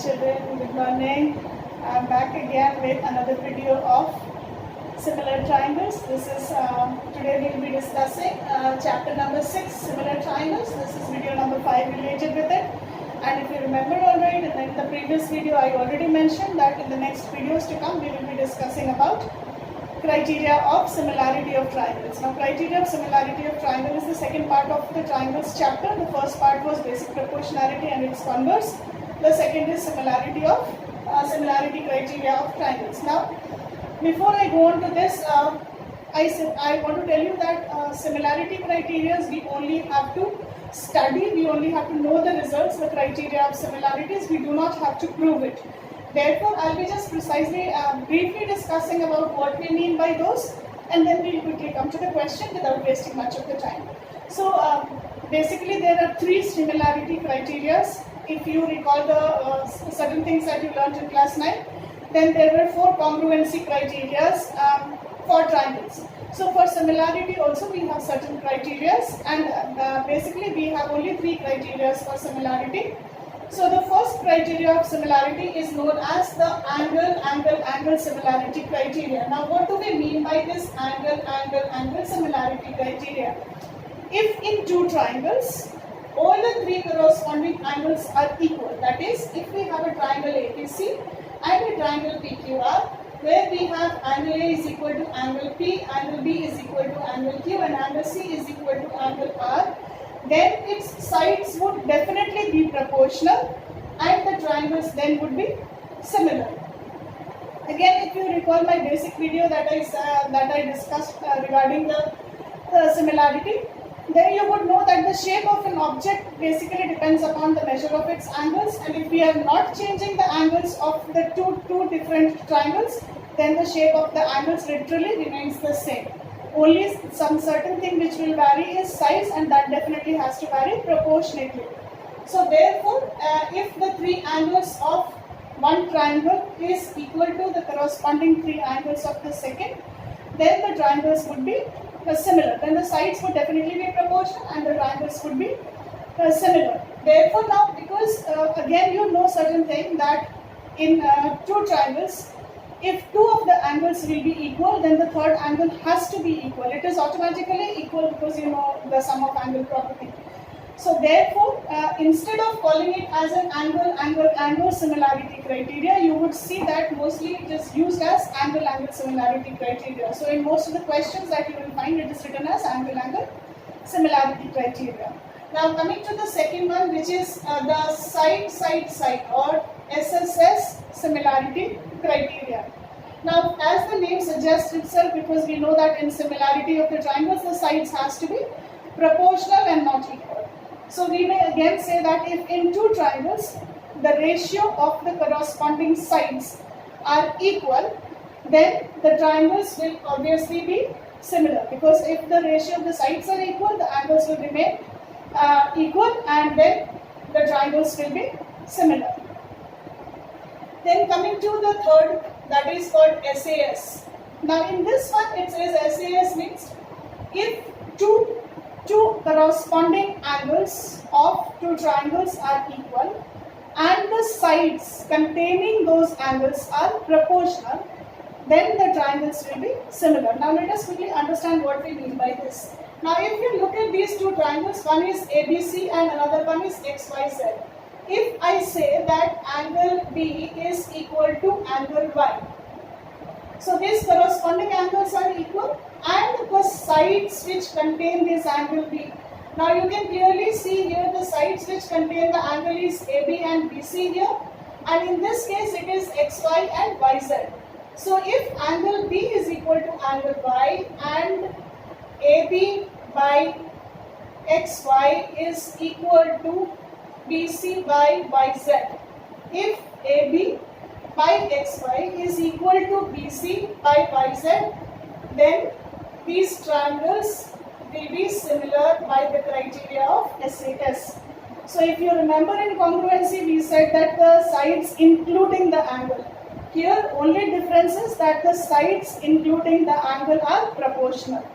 children, good morning. I'm back again with another video of similar triangles. This is today we'll be discussing chapter number 6, similar triangles. This is video number 5 related with it. And if you remember already, in the previous video I already mentioned that in the next videos to come we will be discussing about criteria of similarity of triangles. Now, criteria of similarity of triangle is the second part of the triangles chapter. The first part was basic proportionality and its converse. The second is similarity criteria of triangles. Now, before I go on to this, I want to tell you that similarity criteria we only have to study, we only have to know the results, the criteria of similarities. We do not have to prove it. Therefore, I'll be just precisely, briefly discussing about what we mean by those, and then we'll quickly come to the question without wasting much of the time. So, basically there are 3 similarity criteria. If you recall the certain things that you learned in class 9, then there were 4 congruency criteria for triangles. So, for similarity also we have certain criteria, and basically we have only 3 criteria for similarity. So the first criteria of similarity is known as the angle similarity criteria. Now what do we mean by this angle similarity criteria? If in 2 triangles, all the 3 corresponding angles are equal, that is, if we have a triangle ABC and a triangle PQR, where we have angle A is equal to angle P, angle B is equal to angle Q, and angle C is equal to angle R, then its sides would definitely be proportional and the triangles then would be similar. Again, if you recall my basic video that I discussed regarding the similarity, then you would know that the shape of an object basically depends upon the measure of its angles, and if we are not changing the angles of the two different triangles, then the shape of the angles literally remains the same. Only some certain thing which will vary is size, and that definitely has to vary proportionately. So therefore, if the 3 angles of one triangle is equal to the corresponding 3 angles of the second, then the triangles would be similar. Then the sides would definitely be proportional and the triangles would be similar. Therefore now, because again you know certain thing that in 2 triangles, if 2 of the angles will be equal, then the third angle has to be equal. It is automatically equal because you know the sum of angle property. So therefore, instead of calling it as an angle similarity criteria, you would see that mostly it is used as angle similarity criteria. So in most of the questions that you will find, it is written as angle similarity criteria. Now coming to the second one, which is the side or SSS similarity criteria. Now, as the name suggests itself, because we know that in similarity of the triangles, the sides has to be proportional and not equal. So we may again say that if in 2 triangles, the ratio of the corresponding sides are equal, then the triangles will obviously be similar, because if the ratio of the sides are equal, the angles will remain equal, and then the triangles will be similar. Then coming to the third, that is called SAS. Now in this one it says SAS means if two corresponding angles of 2 triangles are equal and the sides containing those angles are proportional, then the triangles will be similar. Now let us quickly understand what we mean by this. Now if you look at these 2 triangles, one is ABC and another one is XYZ. If I say that angle B is equal to angle Y, so these corresponding angles are equal and the sides which contain this angle B. Now you can clearly see here the sides which contain the angle is AB and BC here, and in this case it is XY and YZ. So if angle B is equal to angle Y and AB by XY is equal to BC by YZ. If AB by XY is equal to BC by YZ, then these triangles will be similar by the criteria of SAS. So if you remember in congruency, we said that the sides including the angle. Here only difference is that the sides including the angle are proportional.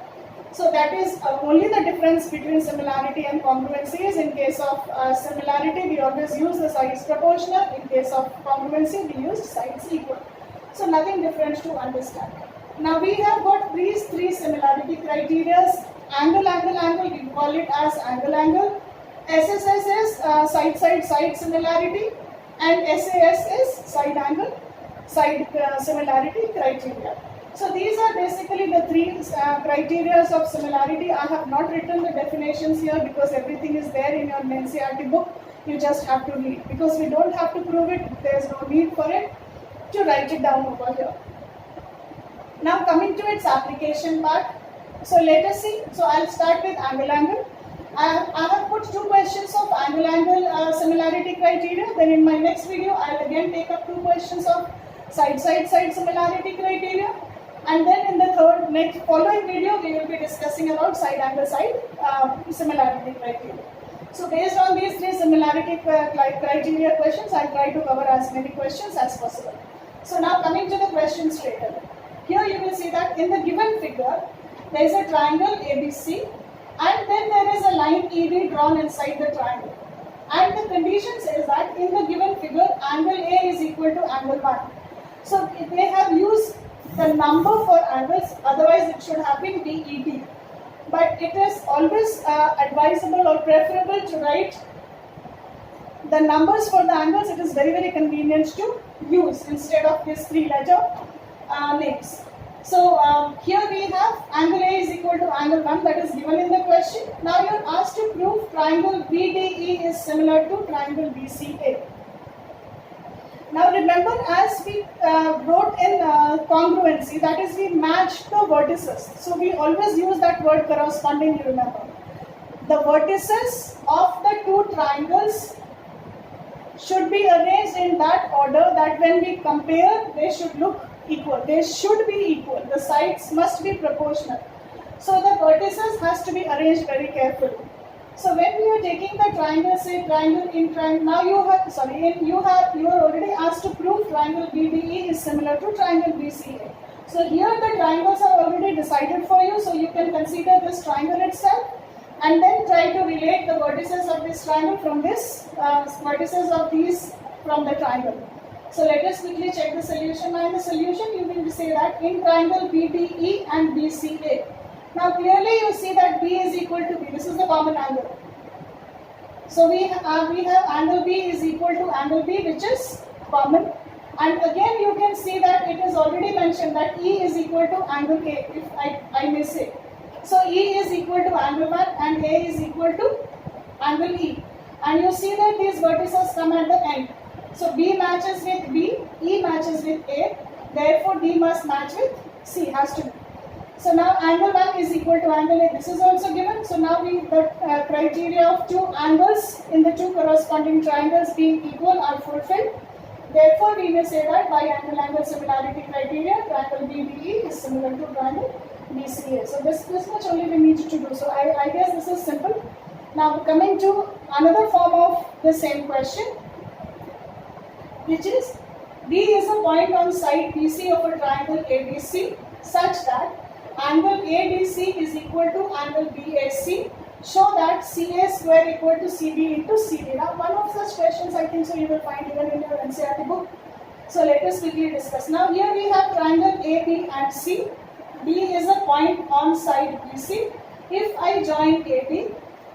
So that is only the difference between similarity and congruency is in case of similarity we always use the sides proportional, in case of congruency we use sides equal. So nothing different to understand. Now we have got these three similarity criteria: angle, angle, angle, we call it as angle, angle. SSS is side, side, side similarity, and SAS is side angle, side similarity criteria. So these are basically the three criteria of similarity. I have not written the definitions here because everything is there in your NCERT book. You just have to read, because we don't have to prove it. There is no need for it to write it down over here. Now coming to its application part. So let us see. So I'll start with angle, angle. I have put two questions of angle, angle similarity criteria. Then in my next video, I'll again take up two questions of side, side, side similarity criteria. And then in the next following video, we will be discussing about side angle side similarity criteria. So based on these three similarity criteria questions, I'll try to cover as many questions as possible. So now coming to the question straight away. Here you will see that in the given figure, there is a triangle ABC, and then there is a line ED drawn inside the triangle. And the condition says that in the given figure, angle A is equal to angle 1. So they have used the number for angles, otherwise it should have been BED. But it is always advisable or preferable to write the numbers for the angles. It is very, very convenient to use instead of these three-letter names. So here we have angle A is equal to angle 1, that is given in the question. Now you are asked to prove triangle BDE is similar to triangle BCA. Now remember, as we wrote in congruency, that is we matched the vertices. So we always use that word corresponding, you remember. The vertices of the two triangles should be arranged in that order that when we compare, they should look equal. They should be equal. The sides must be proportional. So the vertices has to be arranged very carefully. So when we are taking the triangle, say triangle in triangle, now you are already asked to prove triangle BDE is similar to triangle BCA. So here the triangles are already decided for you, so you can consider this triangle itself and then try to relate the vertices of this triangle from this vertices of these from the triangle. So let us quickly check the solution. Now in the solution you will say that in triangle BDE and BCA. Now clearly you see that B is equal to B. This is the common angle. So we have angle B is equal to angle B, which is common. And again you can see that it is already mentioned that E is equal to angle A, if I may say. So E is equal to angle 1 and A is equal to angle E. And you see that these vertices come at the end. So B matches with B, E matches with A. Therefore D must match with C, has to be. So now angle 1 is equal to angle A. This is also given. So now the criteria of two angles in the two corresponding triangles being equal are fulfilled. Therefore, we may say that by angle-angle similarity criteria, triangle BDE is similar to triangle BCA. So this much only we need to do. So I guess this is simple. Now coming to another form of the same question, which is D is a point on side BC of a triangle ABC such that angle ADC is equal to angle BAC. Show that CA square equal to CB into CD. Now one of such questions I think so you will find even in your NCERT book. So let us quickly discuss. Now here we have triangle AB and C. B is a point on side BC. If I join AB,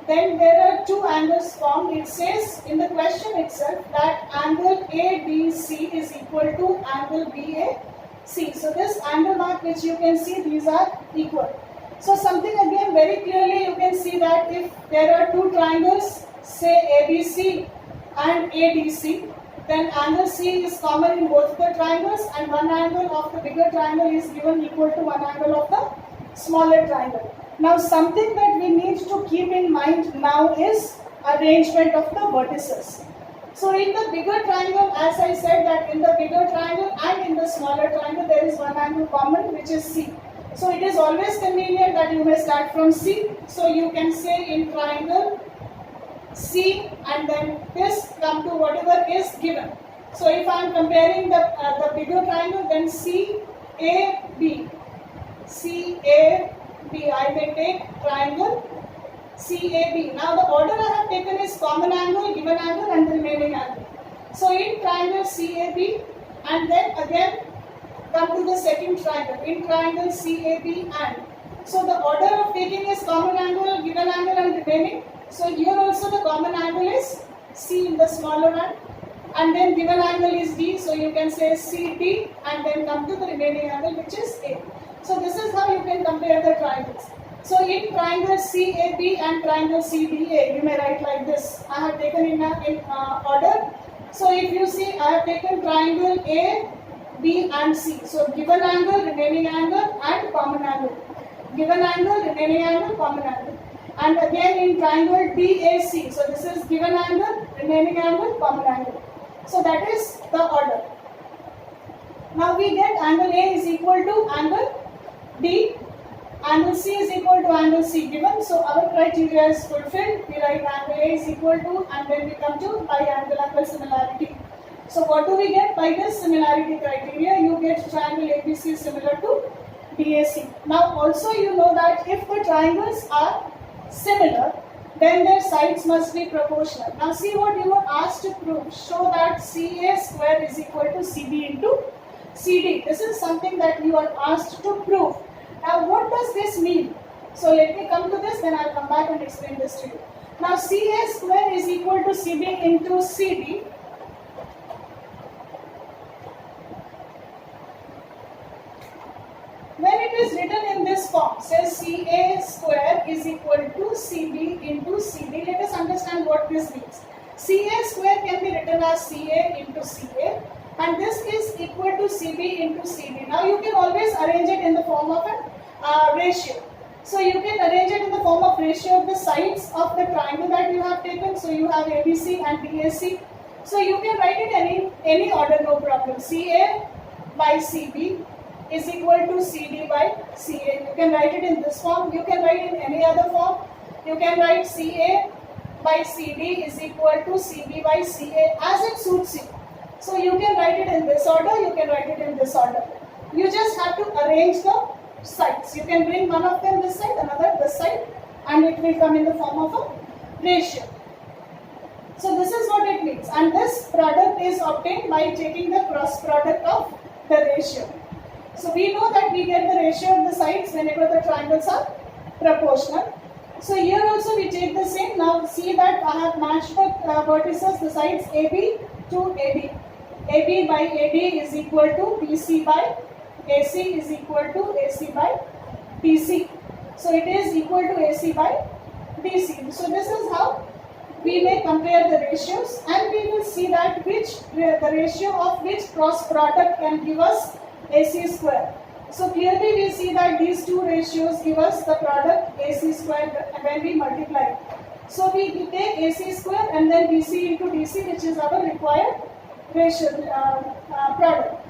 then there are two angles formed. It says in the question itself that angle ADC is equal to angle BAC. So this angle mark which you can see, these are equal. So something again very clearly you can see that if there are two triangles, say ABC and ADC, then angle C is common in both the triangles and one angle of the bigger triangle is given equal to one angle of the smaller triangle. Now something that we need to keep in mind now is arrangement of the vertices. So in the bigger triangle, as I said that in the bigger triangle and in the smaller triangle there is one angle common which is C. So it is always convenient that you may start from C. So you can say in triangle C and then this come to whatever is given. So if I am comparing the bigger triangle, then CAB, CAB B. I may take triangle CAB. Now the order I have taken is common angle, given angle and the remaining angle. So in triangle CAB, and then again come to the second triangle. In triangle CAB and. So the order of taking is common angle, given angle and remaining. So here also the common angle is C in the smaller one. And then given angle is D, so you can say CD and then come to the remaining angle which is A. So this is how you can compare the triangles. So in triangle CAB and triangle CDA, you may write like this. I have taken in order. So if you see, I have taken triangle A, B and C. So given angle, remaining angle and common angle. Given angle, remaining angle, common angle. And again in triangle DAC. So this is given angle, remaining angle, common angle. So that is the order. Now we get angle A is equal to angle D, angle C is equal to angle C given. So our criteria is fulfilled. We write angle A is equal to, and then we come to by angle similarity. So what do we get by this similarity criteria? You get triangle ABC similar to DAC. Now also you know that if the triangles are similar, then their sides must be proportional. Now see what you were asked to prove. Show that CA square is equal to CB into CD. This is something that you are asked to prove. Now what does this mean? So let me come to this, then I'll come back and explain this to you. Now CA square is equal to CB into CD. When it is written in this form, says CA square is equal to CB into CD. Let us understand what this means. CA square can be written as CA into CA, and this is equal to CB into CD. Now you can always arrange it in the form of a ratio. So you can arrange it in the form of ratio of the sides of the triangle that you have taken. So you have ABC and DAC. So you can write it any order, no problem. CA by CB is equal to CD by CA. You can write it in this form. You can write it in any other form. You can write CA by CD is equal to CB by CA as it suits you. So you can write it in this order. You can write it in this order. You just have to arrange the sides. You can bring one of them this side, another this side, and it will come in the form of a ratio. So this is what it means. And this product is obtained by taking the cross product of the ratio. So we know that we get the ratio of the sides whenever the triangles are proportional. So here also we take the same. Now see that I have matched the vertices, the sides AB to AD. AB by AD is equal to BC by AC is equal to AC by DC. So it is equal to AC by DC. So this is how we may compare the ratios, and we will see that the ratio of which cross product can give us AC square. So clearly we see that these two ratios give us the product AC square when we multiply. So we take AC square and then BC into DC, which is our required ratio product.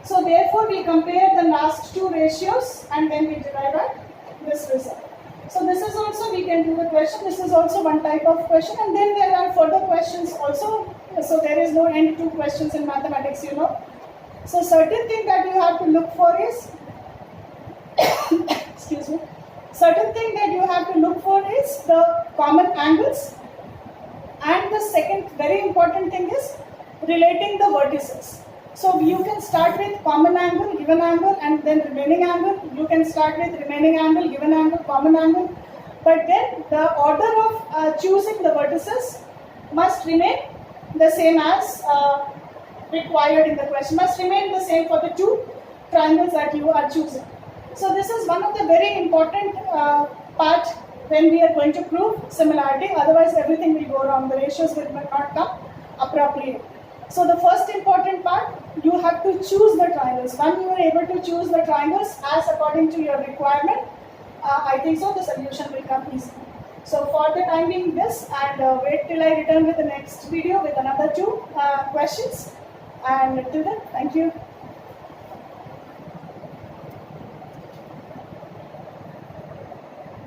So therefore we compare the last two ratios and then we derive at this result. So this is also, we can do the question. This is also one type of question, and then there are further questions also. So there is no end to questions in mathematics, you know. So certain thing that you have to look for is excuse me. Certain thing that you have to look for is the common angles, and the second very important thing is relating the vertices. So you can start with common angle, given angle, and then remaining angle. You can start with remaining angle, given angle, common angle. But then the order of choosing the vertices must remain the same as required in the question, must remain the same for the two triangles that you are choosing. So this is one of the very important part when we are going to prove similarity. Otherwise everything will go wrong. The ratios will not come appropriate. So the first important part, you have to choose the triangles. When you are able to choose the triangles as according to your requirement, I think so the solution will come easy. So for the time being this, and wait till I return with the next video with another two questions. And till then, thank you.